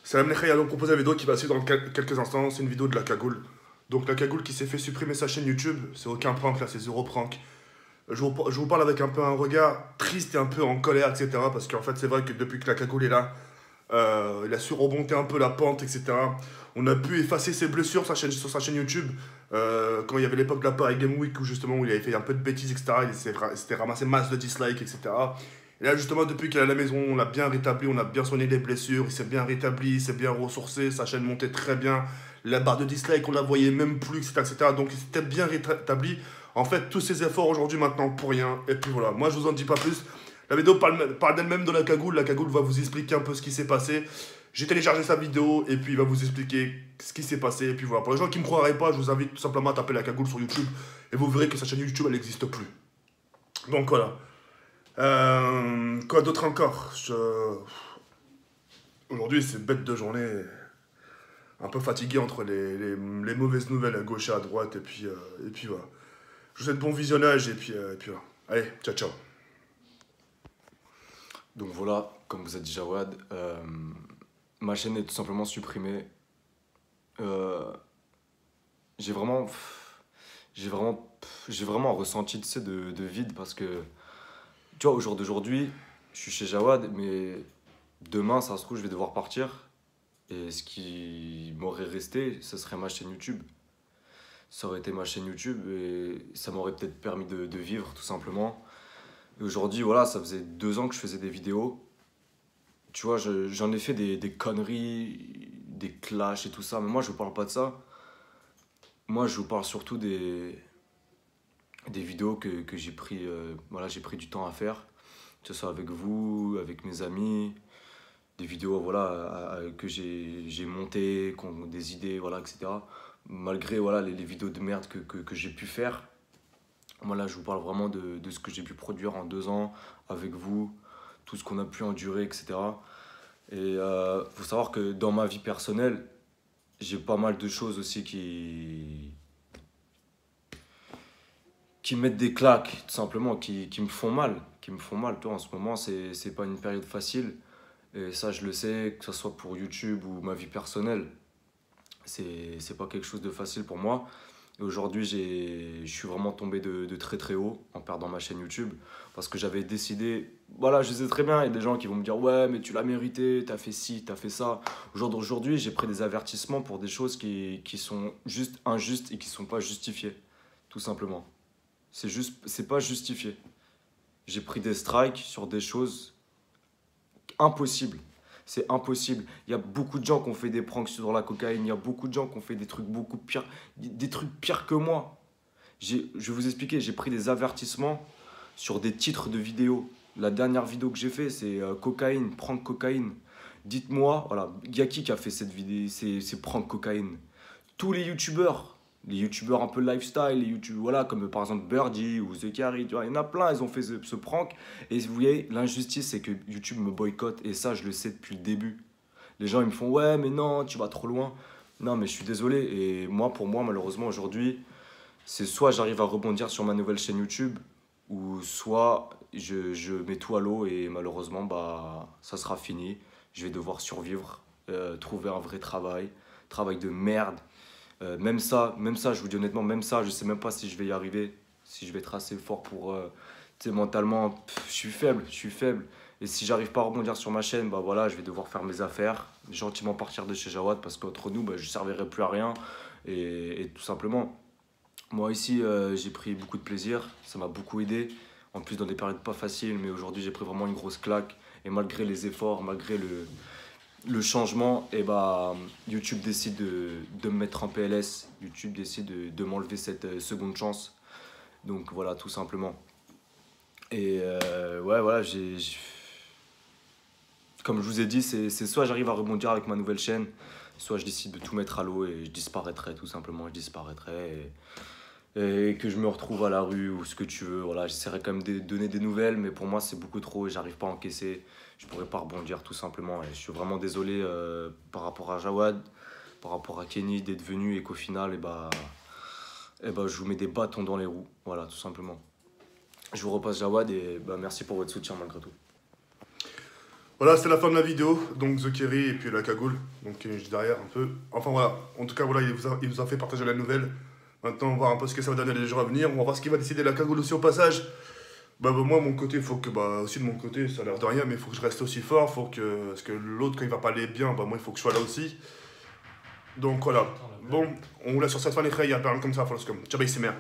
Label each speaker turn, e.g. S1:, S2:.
S1: Salam les Khaïa, donc proposer la vidéo qui va suivre dans quelques instants, c'est une vidéo de la cagoule. Donc la cagoule qui s'est fait supprimer sa chaîne YouTube, c'est aucun prank là, c'est zéro prank. Je vous parle avec un peu un regard triste et un peu en colère, etc. Parce qu'en fait c'est vrai que depuis que la cagoule est là, il a su remonter un peu la pente, etc. On a pu effacer ses blessures sur sa chaîne YouTube. Quand il y avait l'époque de la Paris Game Week où justement où il avait fait un peu de bêtises, etc. Il s'était ramassé masse de dislikes, etc. Et là justement depuis qu'il est à la maison, on l'a bien rétabli, on a bien soigné les blessures, il s'est bien rétabli, il s'est bien ressourcé, sa chaîne montait très bien. La barre de dislikes, on la voyait même plus, etc. etc. Donc il s'était bien rétabli. En fait, tous ces efforts aujourd'hui maintenant pour rien. Et puis voilà, moi je vous en dis pas plus. La vidéo parle d'elle-même de la cagoule. La cagoule va vous expliquer un peu ce qui s'est passé. J'ai téléchargé sa vidéo et puis il va vous expliquer ce qui s'est passé. Et puis voilà, pour les gens qui ne me croiraient pas, je vous invite tout simplement à taper la cagoule sur YouTube et vous verrez que sa chaîne YouTube, elle n'existe plus. Donc voilà. Quoi d'autre encore? Aujourd'hui, c'est bête de journée. Un peu fatigué entre les mauvaises nouvelles à gauche et à droite. Et puis voilà. Je vous souhaite bon visionnage et puis voilà. Allez, ciao ciao.
S2: Donc voilà, comme vous a dit Jawad, ma chaîne est tout simplement supprimée. Euh, j'ai vraiment, j'ai vraiment, j'ai vraiment un ressenti, tu sais, de vide parce que, tu vois, au jour d'aujourd'hui, je suis chez Jawad, mais demain, ça se trouve, je vais devoir partir. Et ce qui m'aurait resté, ce serait ma chaîne YouTube. Ça aurait été ma chaîne YouTube et ça m'aurait peut-être permis de vivre, tout simplement. Et aujourd'hui, voilà, ça faisait 2 ans que je faisais des vidéos. Tu vois, j'en ai fait des conneries, des clashs et tout ça, mais moi je vous parle pas de ça. Moi je vous parle surtout des vidéos que j'ai pris, voilà, j'ai pris du temps à faire, que ce soit avec vous, avec mes amis, des vidéos voilà, que j'ai montées, qui ont des idées, voilà, etc. Malgré voilà, les vidéos de merde que j'ai pu faire, moi là je vous parle vraiment de ce que j'ai pu produire en 2 ans avec vous, tout ce qu'on a pu endurer, etc. Et faut savoir que dans ma vie personnelle, j'ai pas mal de choses aussi qui me mettent des claques, tout simplement, qui me font mal. Qui me font mal. Toi, en ce moment, c'est pas une période facile. Et ça, je le sais, que ce soit pour YouTube ou ma vie personnelle. C'est pas quelque chose de facile pour moi. Et aujourd'hui, je suis vraiment tombé de très très haut en perdant ma chaîne YouTube. Parce que j'avais décidé, voilà, je sais très bien, il y a des gens qui vont me dire ouais, mais tu l'as mérité, t'as fait ci, t'as fait ça. Aujourd'hui, j'ai pris des avertissements pour des choses qui sont juste injustes et qui sont pas justifiées, tout simplement. C'est pas justifié. J'ai pris des strikes sur des choses impossibles. C'est impossible. Il y a beaucoup de gens qui ont fait des pranks sur la cocaïne. Il y a beaucoup de gens qui ont fait des trucs beaucoup pires. Des trucs pires que moi. Je vais vous expliquer. J'ai pris des avertissements sur des titres de vidéos. La dernière vidéo que j'ai fait, c'est cocaïne, prank cocaïne. Dites-moi, voilà, il y a qui a fait cette vidéo, ces pranks cocaïne? Tous les youtubeurs un peu lifestyle, les youtubeurs, voilà, comme par exemple Birdie ou The Carry, tu vois, il y en a plein, ils ont fait ce prank. Et vous voyez, l'injustice, c'est que YouTube me boycotte, et ça, je le sais depuis le début. Les gens, ils me font, ouais, mais non, tu vas trop loin. Non, mais je suis désolé, et moi, pour moi, malheureusement, aujourd'hui, c'est soit j'arrive à rebondir sur ma nouvelle chaîne YouTube, ou soit je mets tout à l'eau, et malheureusement, bah, ça sera fini. Je vais devoir survivre, trouver un vrai travail de merde. Même ça, je vous dis honnêtement, même ça, je sais même pas si je vais y arriver, si je vais être assez fort pour, tu sais, mentalement, je suis faible, je suis faible. Et si j'arrive pas à rebondir sur ma chaîne, bah voilà, je vais devoir faire mes affaires, gentiment partir de chez Jawad parce qu'entre nous, bah, je servirai plus à rien. Et tout simplement, moi ici, j'ai pris beaucoup de plaisir, ça m'a beaucoup aidé. En plus, dans des périodes pas faciles, mais aujourd'hui, j'ai pris vraiment une grosse claque. Et malgré les efforts, malgré le changement, et bah, YouTube décide de me mettre en PLS. YouTube décide de m'enlever cette seconde chance. Donc voilà, tout simplement. Et ouais, voilà, comme je vous ai dit, c'est soit j'arrive à rebondir avec ma nouvelle chaîne, soit je décide de tout mettre à l'eau et je disparaîtrai, tout simplement. Je disparaîtrai et que je me retrouve à la rue ou ce que tu veux. Voilà, j'essaierai quand même de donner des nouvelles, mais pour moi, c'est beaucoup trop et j'arrive pas à encaisser. Je pourrais pas rebondir, tout simplement. Et je suis vraiment désolé par rapport à Jawad, par rapport à Kenny d'être venu et qu'au final, je vous mets des bâtons dans les roues. Voilà, tout simplement. Je vous repasse Jawad et bah, merci pour votre soutien malgré tout.
S1: Voilà, c'est la fin de la vidéo. Donc The Kerry et puis la cagoule. Donc juste derrière un peu. Enfin voilà, en tout cas voilà, il vous a fait partager la nouvelle. Maintenant on va voir un peu ce que ça va donner les jours à venir. On va voir ce qui va décider la cagoule aussi au passage. Moi, mon côté, il faut que, aussi de mon côté, ça a l'air de rien, mais il faut que je reste aussi fort. Parce que l'autre, quand il va pas aller bien, moi, il faut que je sois là aussi. Donc voilà. Bon, on vous laisse sur cette fin, les frères. Il y a plein comme ça, faut le scum. Ciao, bye, c'est merde.